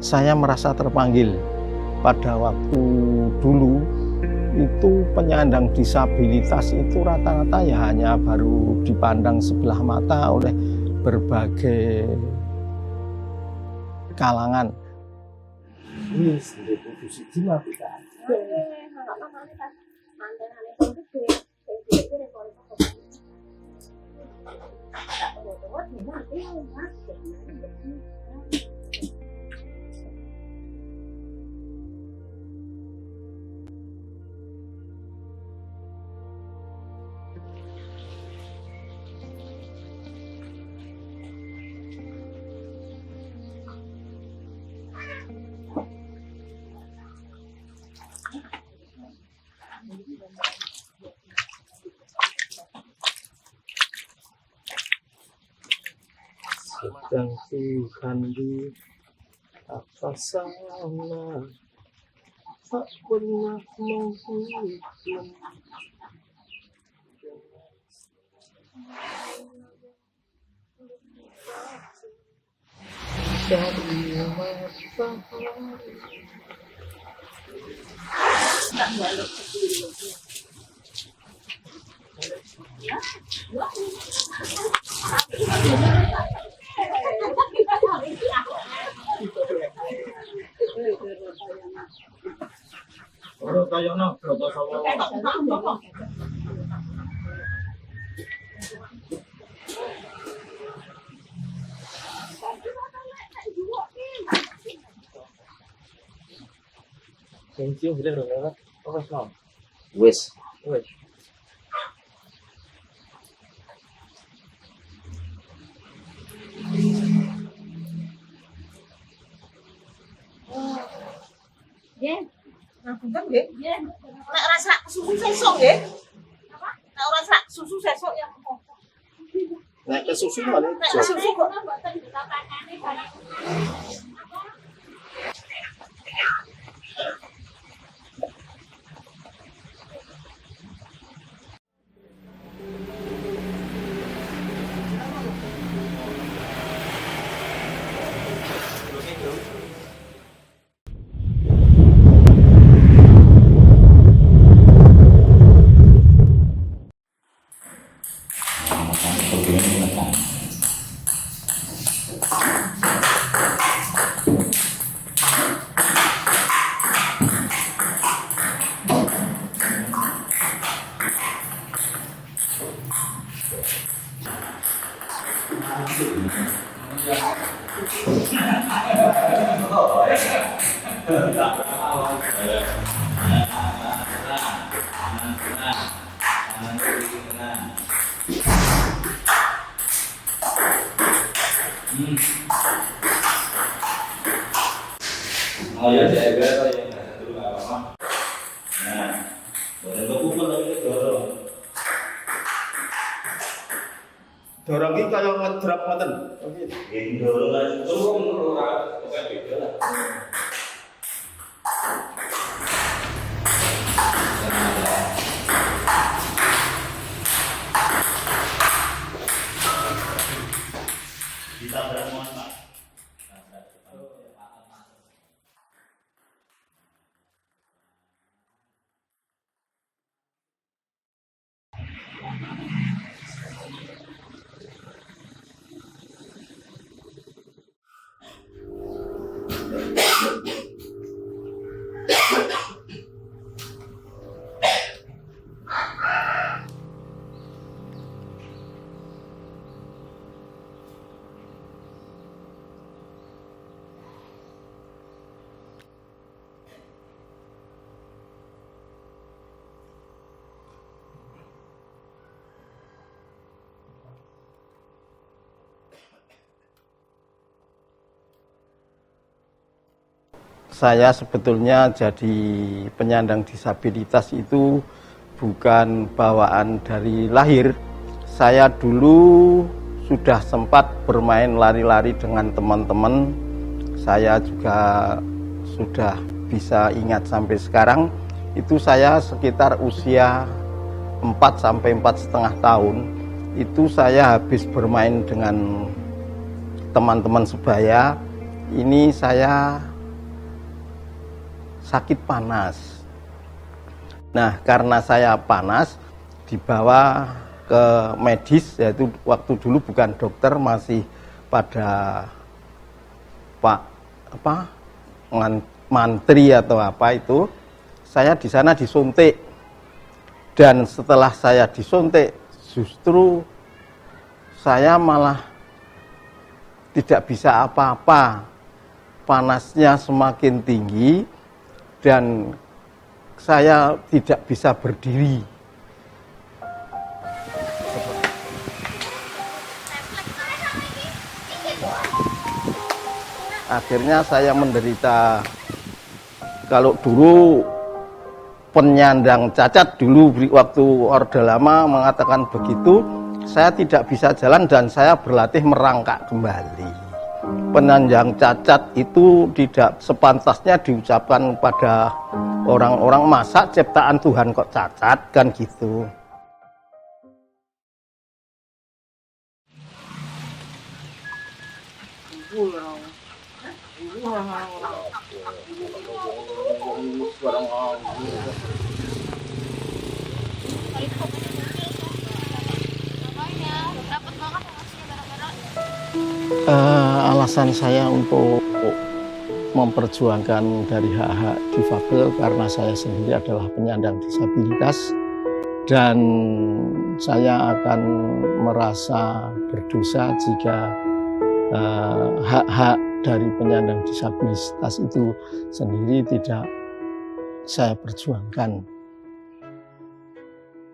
saya merasa terpanggil. Pada waktu dulu itu penyandang disabilitas itu rata-rata ya hanya baru dipandang sebelah mata oleh berbagai kalangan. Sedang Tuhan di atas sana, tak pernah menghukum. Dari Wis. Nggih. Ngapunten nggih. Nggih. Nek rasa susu sesuk nggih. Apa? Nek ora rasa susu sesuk ya apa? Nek kesusu malah Nek susu kok mboten ditapakane barang. Oh ya, saya kira yang dulu nggak apa-apa. Nah, boleh berkumpul lagi dorong. dorong iki kaya ngedrop ngoten. Yang dorong kan, turun orang, bukan beda lah. Ditabrak mohon Pak. Saya sebetulnya jadi penyandang disabilitas itu bukan bawaan dari lahir. Saya dulu sudah sempat bermain lari-lari dengan teman-teman. Saya juga sudah bisa ingat sampai sekarang. Itu saya sekitar usia 4 sampai 4,5 tahun. Itu saya habis bermain dengan teman-teman sebaya. Ini saya sakit panas. Nah, karena saya panas, dibawa ke medis, yaitu waktu dulu bukan dokter, masih pada mantri atau apa itu. Saya di sana disuntik, dan setelah saya disuntik, justru saya malah tidak bisa apa-apa. Panasnya semakin tinggi dan saya tidak bisa berdiri. Akhirnya saya menderita, kalau dulu penyandang cacat, dulu waktu Orde Lama mengatakan begitu, saya tidak bisa jalan dan saya berlatih merangkak kembali. Penyandang cacat itu tidak sepantasnya diucapkan pada orang-orang, masa ciptaan Tuhan kok cacat, kan gitu. Alasan saya untuk memperjuangkan dari hak-hak difabel karena saya sendiri adalah penyandang disabilitas, dan saya akan merasa berdosa jika hak-hak dari penyandang disabilitas itu sendiri tidak saya perjuangkan.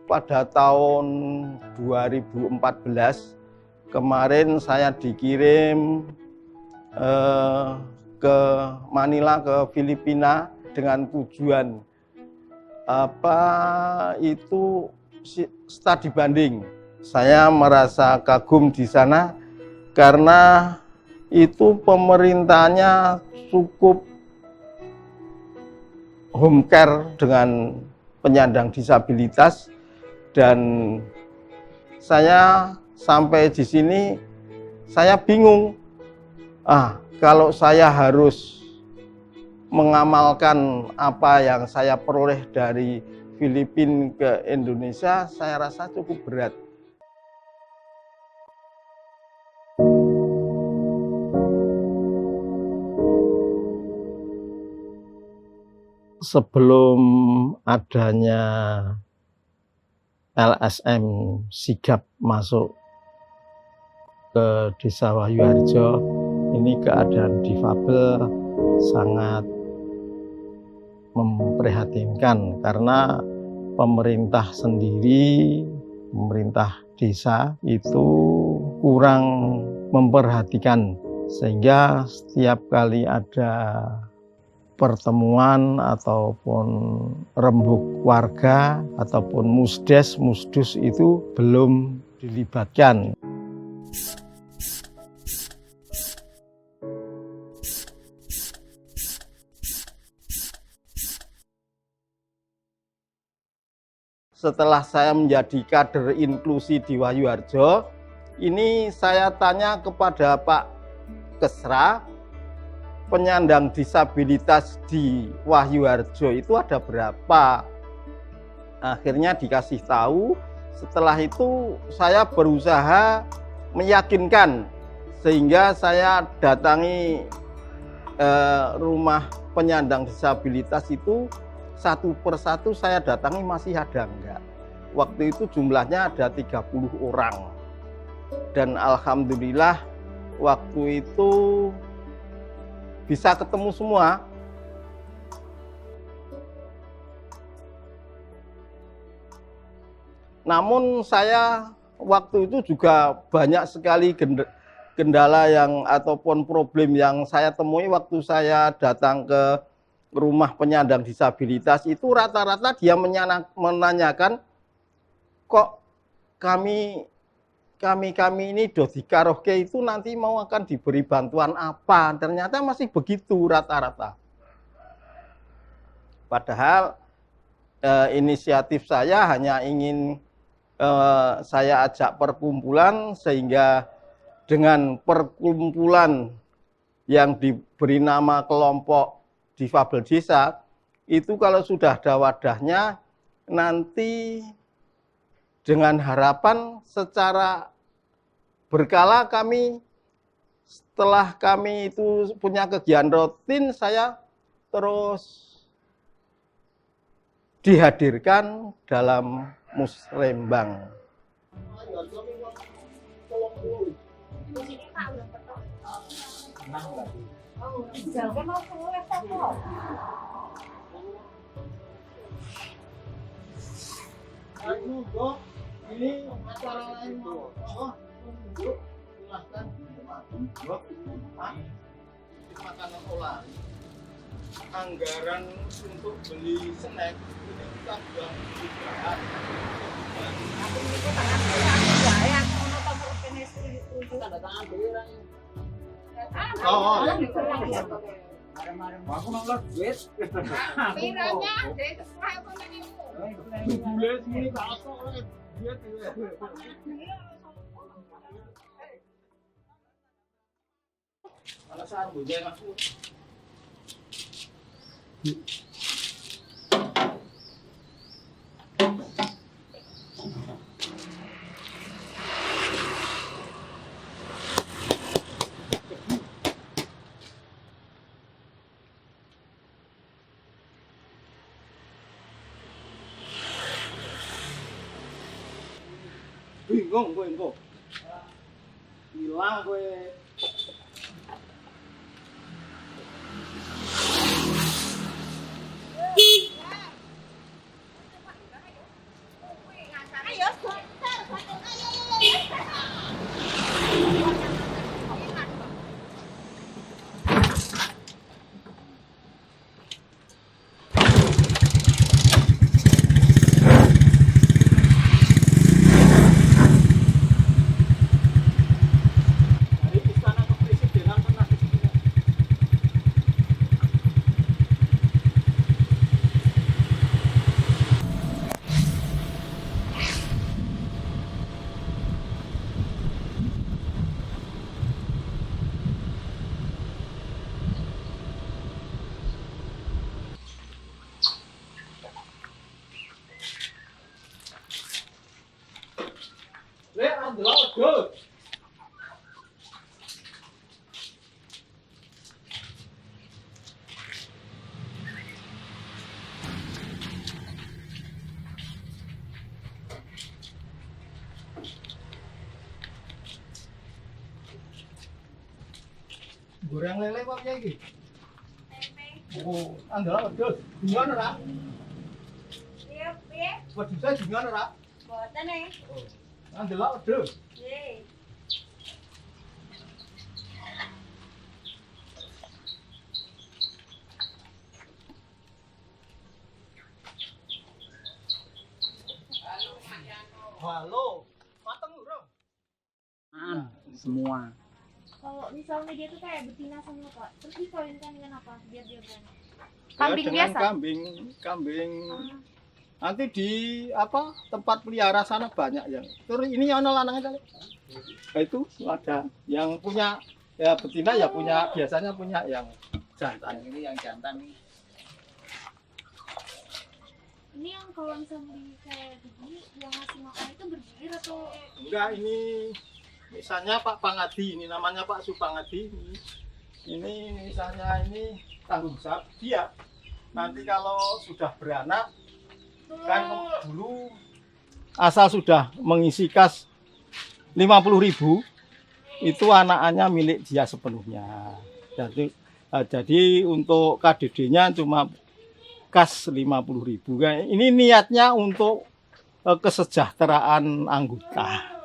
Pada tahun 2014 kemarin saya dikirim ke Manila, ke Filipina, dengan tujuan studi banding. Saya merasa kagum di sana karena itu pemerintahnya cukup home care dengan penyandang disabilitas, dan saya sampai di sini saya bingung. Kalau saya harus mengamalkan apa yang saya peroleh dari Filipina ke Indonesia, saya rasa cukup berat. Sebelum adanya LSM Sigap masuk ke Desa Wahyuharjo, ini keadaan difabel sangat memprihatinkan karena pemerintah sendiri, pemerintah desa itu kurang memperhatikan, sehingga setiap kali ada pertemuan ataupun rembuk warga ataupun musdes, musdus itu belum dilibatkan. Setelah saya menjadi kader inklusi di Wahyuharjo, ini saya tanya kepada Pak Kesra, penyandang disabilitas di Wahyuharjo itu ada berapa? Akhirnya dikasih tahu. Setelah itu saya berusaha meyakinkan, sehingga saya datangi rumah penyandang disabilitas itu satu persatu, saya datangi masih ada enggak. Waktu itu jumlahnya ada 30 orang. Dan alhamdulillah waktu itu bisa ketemu semua. Namun saya waktu itu juga banyak sekali kendala yang ataupun problem yang saya temui waktu saya datang ke rumah penyandang disabilitas itu. Rata-rata dia menanyakan, kok kami ini dodikarohke itu nanti mau akan diberi bantuan apa? Ternyata masih begitu rata-rata. Padahal inisiatif saya hanya ingin saya ajak perkumpulan, sehingga dengan perkumpulan yang diberi nama kelompok difabel desa, itu kalau sudah ada wadahnya, nanti dengan harapan secara berkala kami, setelah kami itu punya kegiatan rutin, saya terus dihadirkan dalam musrembang. Ini acara lain silahkan makanan olahan. Anggaran untuk beli snack ini kita sudah dibahas. Aku nolak duit. Piranya, dek, apa ini? Duit ini kasok duit. Mana sarbunya aku? Bingung gue engko. Hilang gue. Ayo, Dari istana kepresidenan pernah ke sini. Lek andelok wedhus. Goreng lele apa piye iki? Oh, andelok wedhus. Dingon ora? iya, iya, Wedhuse dingon ora? boten nih. Andelok wedhus. Iya. Halo. Mateng urung? Semua. Kalau misalnya dia tuh kayak betina sama Pak, terus dikawinkan dengan apa biar dia berani? Kambing Ya, dengan biasa? Kambing. Nanti di apa tempat pelihara sana banyak yang. Terus ini ono lanangnya kali. Nah, itu ada yang punya ya betina ya punya biasanya punya yang jantan. Ini yang jantan nih. Ini yang kalau misalnya di kayak begini, yang ngasih makan itu bergilir atau Enggak, ini misalnya Pak Pangadi, ini namanya Pak Supangadi. Ini misalnya ini tanggung jawab dia. Nanti kalau sudah beranak kan dulu asal sudah mengisi kas 50.000 itu anakannya milik dia sepenuhnya. Jadi untuk KDD-nya cuma kas 50.000. Ini niatnya untuk kesejahteraan anggota.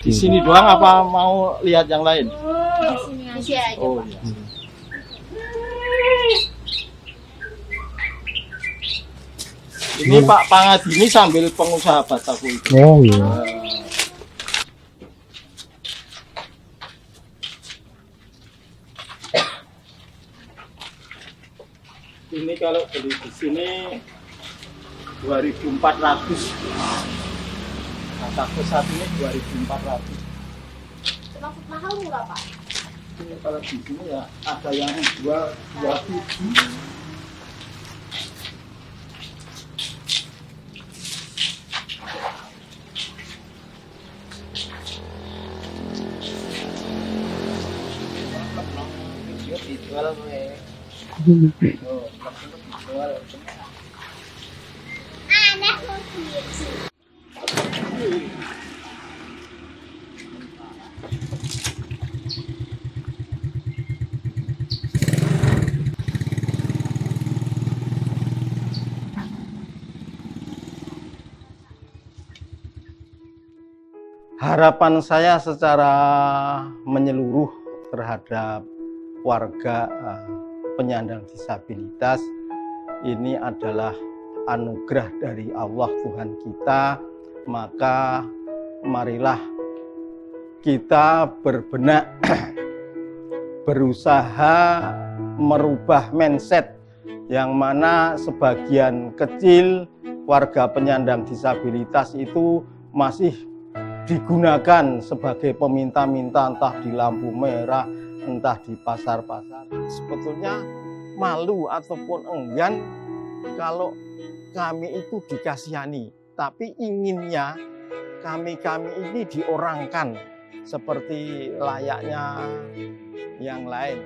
Di sini doang apa mau lihat yang lain? Di sini aja. Oh iya. Ini Pak Pangadi ini sambil pengusaha bataku itu. Oh iya. Ini kalau beli di sini 2.400. Bataku satu ini 2.400. Termasuk mahal nggak Pak? Ini kalau di sini ya ada yang jual 27. Harapan saya secara menyeluruh terhadap warga penyandang disabilitas ini adalah anugerah dari Allah Tuhan kita, maka marilah kita berbenah berusaha merubah mindset yang mana sebagian kecil warga penyandang disabilitas itu masih digunakan sebagai peminta-minta entah di lampu merah, entah di pasar-pasar. Sebetulnya malu ataupun enggan kalau kami itu dikasihani, tapi inginnya kami ini diorangkan seperti layaknya yang lain.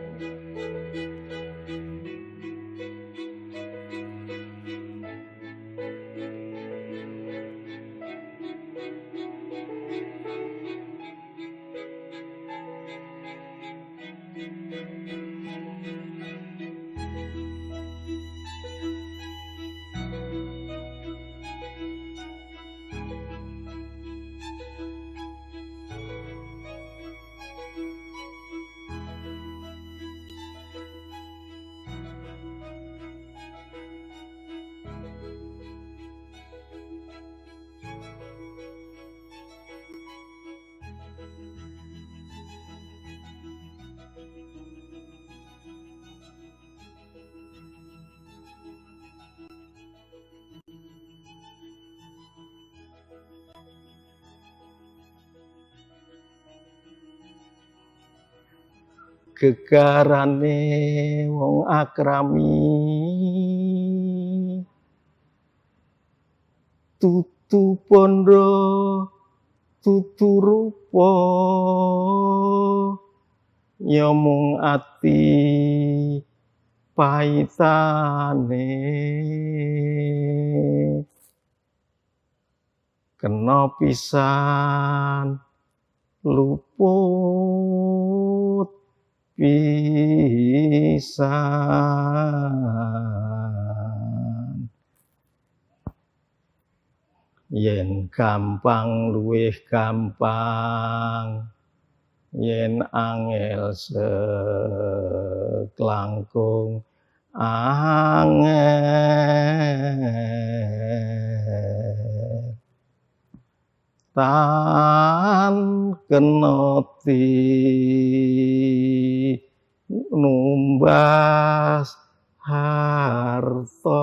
Gegarane wong akrami tutu pondo tutu rupa ya mung ati paitane kena pisan luput pisan yen gampang luwih gampang yen angel seklangkung angel tan kenoti numbas harta